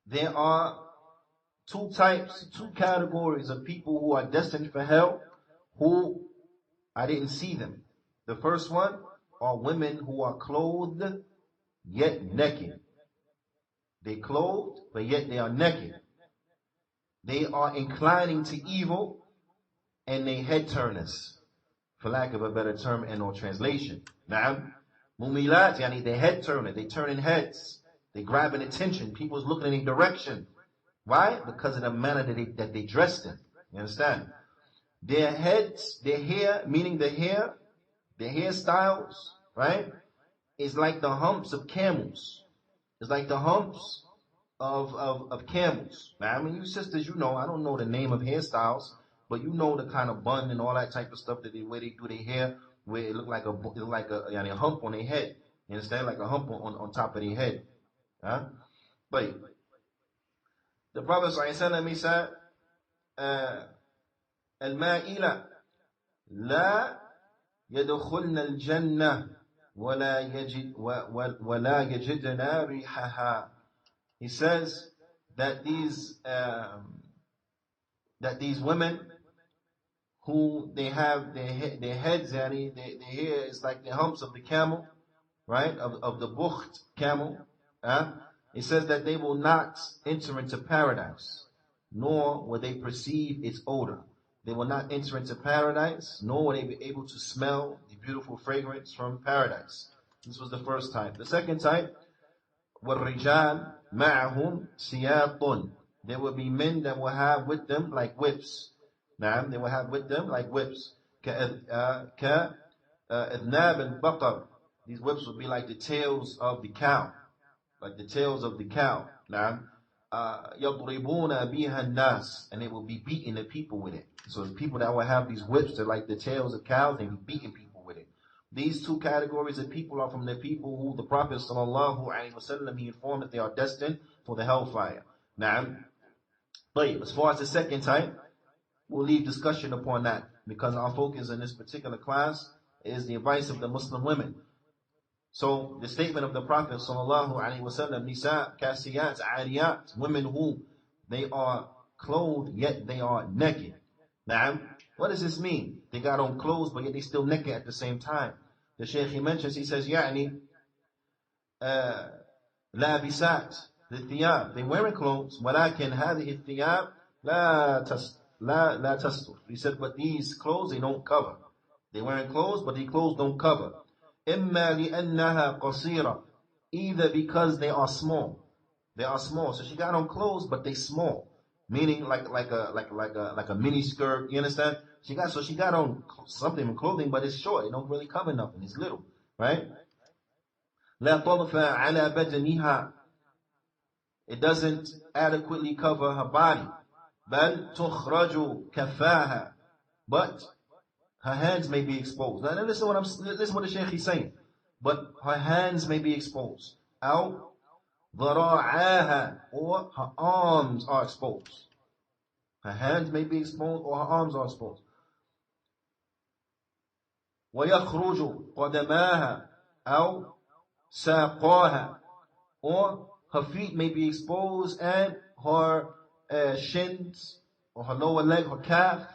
there are two categories of people who are destined for hell, who I didn't see them. The first one are women who are clothed yet naked. They clothed, but yet they are naked. They are inclining to evil, and they head turners, for lack of a better term and or translation. Na'am. Mumilat, yani they head turner, they turning heads, they grabbing attention, people's looking in a direction. Why? Because of the manner that they dressed in. You understand? Their heads, their hair, meaning their hairstyles, right, is like the humps of camels. It's like the humps of camels. Now, I mean, you sisters, you know, I don't know the name of hairstyles, but you know the kind of bun and all that type of stuff that where they do their hair, where it look like a hump on their head. You understand? Like a hump on top of their head. Huh? But the Prophet ﷺ, he said, المائلة لا يدخلن الجنة ولا يجدنا ريحها. He says that these women who they have their heads, their hair is like the humps of the camel, right? Of the bukht camel. It says that they will not enter into paradise, nor will they perceive its odor. They will not enter into paradise, nor will they be able to smell the beautiful fragrance from paradise. This was the first type. The second type, وَالرِّجَالِ مَعَهُمْ سِيَاطٌ. There will be men that will have with them like whips. Naam, they will have with them like whips. كَأَذْنَابِ الْبَقَرِ. These whips will be like the tails of the cow. Like the tails of the cow. Naam. يَضْرِبُونَ بِهَا النَّاسِ. And they will be beating the people with it. So the people that will have these whips, they're like the tails of cows, they will be beating people with it. These two categories of people are from the people who the Prophet ﷺ, he informed that they are destined for the hellfire. Naam. But as far as the second type, we'll leave discussion upon that, because our focus in this particular class is the advice of the Muslim women. So the statement of the Prophet ﷺ, Nisa kasiyat ariyat, women who they are clothed yet they are naked. Now, what does this mean? They got on clothes but yet they still naked at the same time. The Shaykh, he mentions, he says, Juyaanee labisat, the thiyab, they wearing clothes, ولكن هذه الثياب لا تستر. He said, but these clothes, they don't cover. They wearing clothes, but these clothes don't cover. إما لأنها قصيرة, either because they are small. They are small. So she got on clothes, but they small. Meaning like a mini skirt, you understand? She got on something in clothing, but it's short. It don't really cover nothing. It's little, right? لا طرف على بدنها. It doesn't adequately cover her body. بل تخرج كفاها. But her hands may be exposed. Now listen what the Shaykh is saying. But her hands may be exposed. أو ضراعاها, or her arms are exposed. Her hands may be exposed or her arms are exposed. ويخرج قدماها أو ساقاها, or her feet may be exposed and her shins or her lower leg, her calf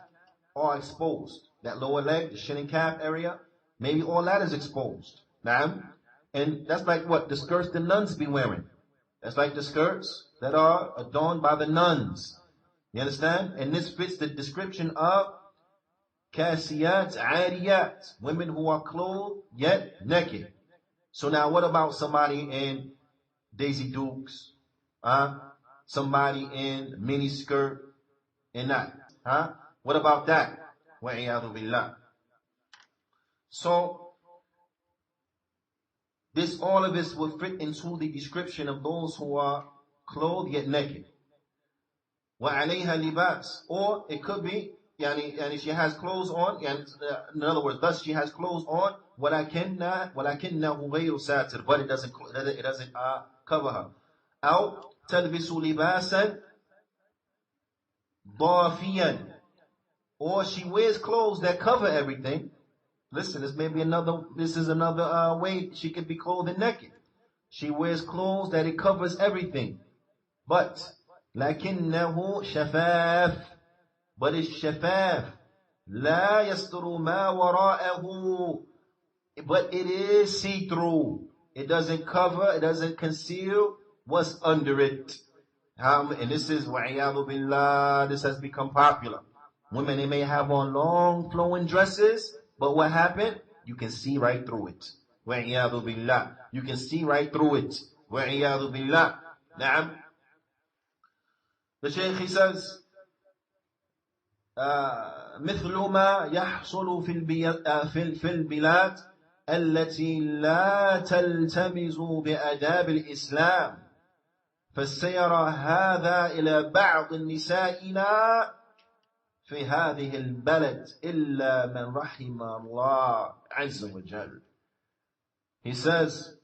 are exposed. That lower leg, the shin and calf area, maybe all that is exposed. Naam. And that's like what the skirts the nuns be wearing. That's like the skirts that are adorned by the nuns. You understand? And this fits the description of kasiyat ariyat, women who are clothed yet naked. So now what about somebody in Daisy Dukes? Somebody in mini skirt and that? What about that? وَعِيَاذُ بِاللَّهِ. So all of this will fit into the description of those who are clothed yet naked. وَعَلَيْهَا لِبَاسٌ. Or it could be, and she has clothes on, in other words, thus she has clothes on, وَلَكِنَّهُ غَيْرُ سَاتِرٌ, but it doesn't cover her. أَوْ تَلْبِسُ لِبَاسًا ضَافِيًا, or she wears clothes that cover everything. Listen, this is another way she could be clothed and naked. She wears clothes that it covers everything. But لكنه شفاف. But it's شفاف. لا يستر ما وراءه. But it is see-through. It doesn't cover, it doesn't conceal what's under it. And this is وَعِيَاذُ بِاللَّهِ. This has become popular. Women, they may have on long flowing dresses, but what happened? You can see right through it. وَعِيَاذُ بِاللَّهِ. You can see right through it. وَعِيَاذُ بِاللَّهِ. نعم. The Shaykh, he says, مثل ما يحصل في البلاد التي لا تلتمس بآداب الإسلام فسيرى هذا إلى بعض نسائنا في هذه البلد إلا من رحم الله عز وجل. He says,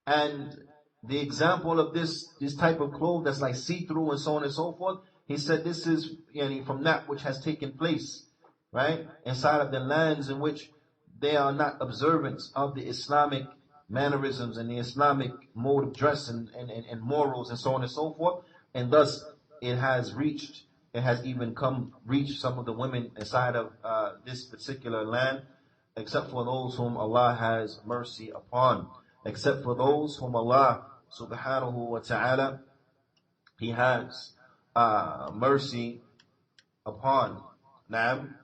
and the example of this type of clothes that's like see-through and so on and so forth, he said this is from that which has taken place, right, inside of the lands in which they are not observant of the Islamic mannerisms and the Islamic mode of dress and morals and so on and so forth, and thus it has even reached some of the women inside of this particular land, except for those whom Allah has mercy upon. Except for those whom Allah subhanahu wa ta'ala, He has mercy upon. Naam.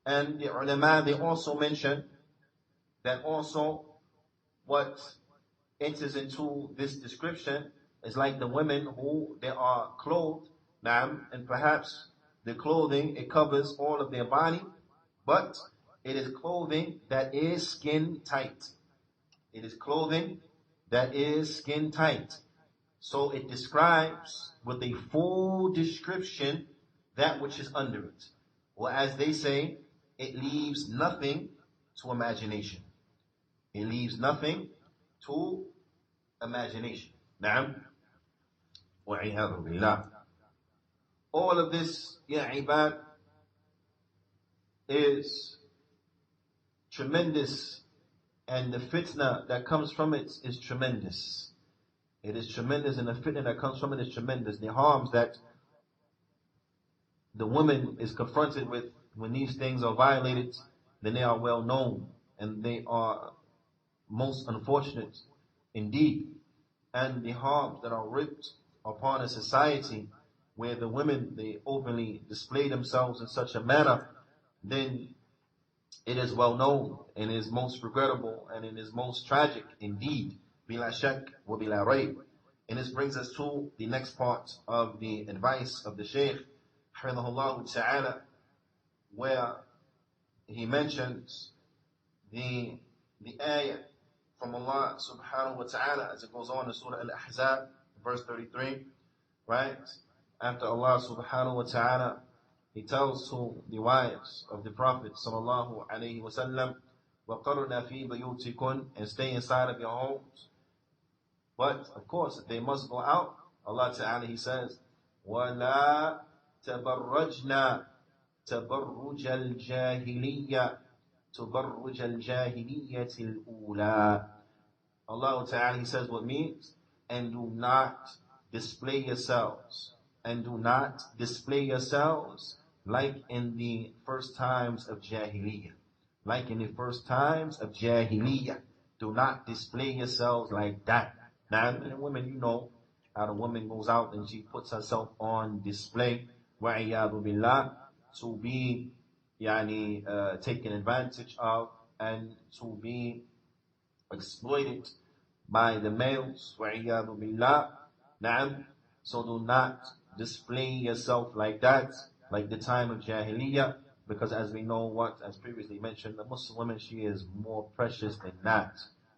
And the ulama, they also mention that also what enters into this description is like the women who they are clothed, naam, and perhaps the clothing, it covers all of their body, but it is clothing that is skin tight. It is clothing that is skin tight. So it describes with a full description that which is under it. Or as they say, it leaves nothing to imagination. It leaves nothing to imagination. Na'am. Wa'iyadu billah. All of this, ya ibad, is tremendous, and the fitna that comes from it is tremendous. It is tremendous, and the fitna that comes from it is tremendous. The harms that the woman is confronted with when these things are violated, then they are well known, and they are most unfortunate indeed. And the harms that are ripped upon a society where the women, they openly display themselves in such a manner, then it is well known, and is most regrettable, and it is most tragic indeed. Bila shak wa bila rayb. And this brings us to the next part of the advice of the Shaykh, hafidhahullah ta'ala, where he mentions the ayah from Allah subhanahu wa ta'ala as it goes on in Surah Al-Ahzab, verse 33, right? After Allah subhanahu wa ta'ala, He tells to the wives of the Prophet sallallahu alaihi wasallam, وَقَرْنَا فِي بَيُوتِكُنْ, and stay inside of your homes. But of course, if they must go out, Allah Ta'ala, He says, وَلَا تَبَرَّجْنَا تَبَرُّجَ الْجَاهِلِيَّةِ تُبَرُّجَ الْجَاهِلِيَّةِ الْأُولَى. Allah Ta'ala, He says what means, and do not display yourselves. And do not display yourselves like in the first times of Jahiliyyah. Like in the first times of Jahiliyyah. Do not display yourselves like that. Now, and women, how the woman goes out and she puts herself on display, wa'iyadu billah, to be taken advantage of and to be exploited by the males, wa'iyadu billah. Na'am. So do not display yourself like that, like the time of Jahiliyyah, because as we know as previously mentioned, the Muslim woman, she is more precious than that.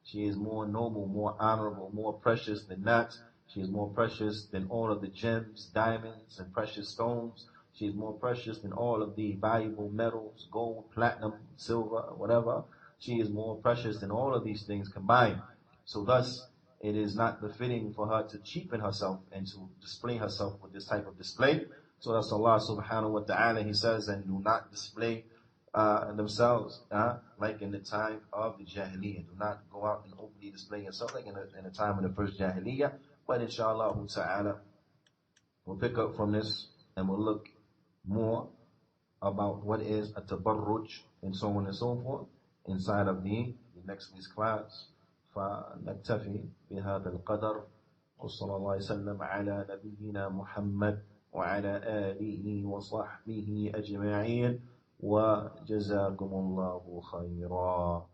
She is more noble, more honorable, more precious than that. She is more precious than all of the gems, diamonds, and precious stones. She is more precious than all of the valuable metals, gold, platinum, silver, whatever. She is more precious than all of these things combined. So thus, it is not befitting for her to cheapen herself and to display herself with this type of display. So that's Allah subhanahu wa ta'ala, He says, and do not display themselves, like in the time of the Jahiliyyah. Do not go out and openly display yourself like in the time of the first Jahiliyyah. But inshallah ta'ala, we'll pick up from this and we'll look more about what is a tabarruj and so on and so forth inside of the next week's class. فنكتفي بهذا القدر وصلى الله وسلم على نبينا محمد وعلى آله وصحبه أجمعين وجزاكم الله خيرا.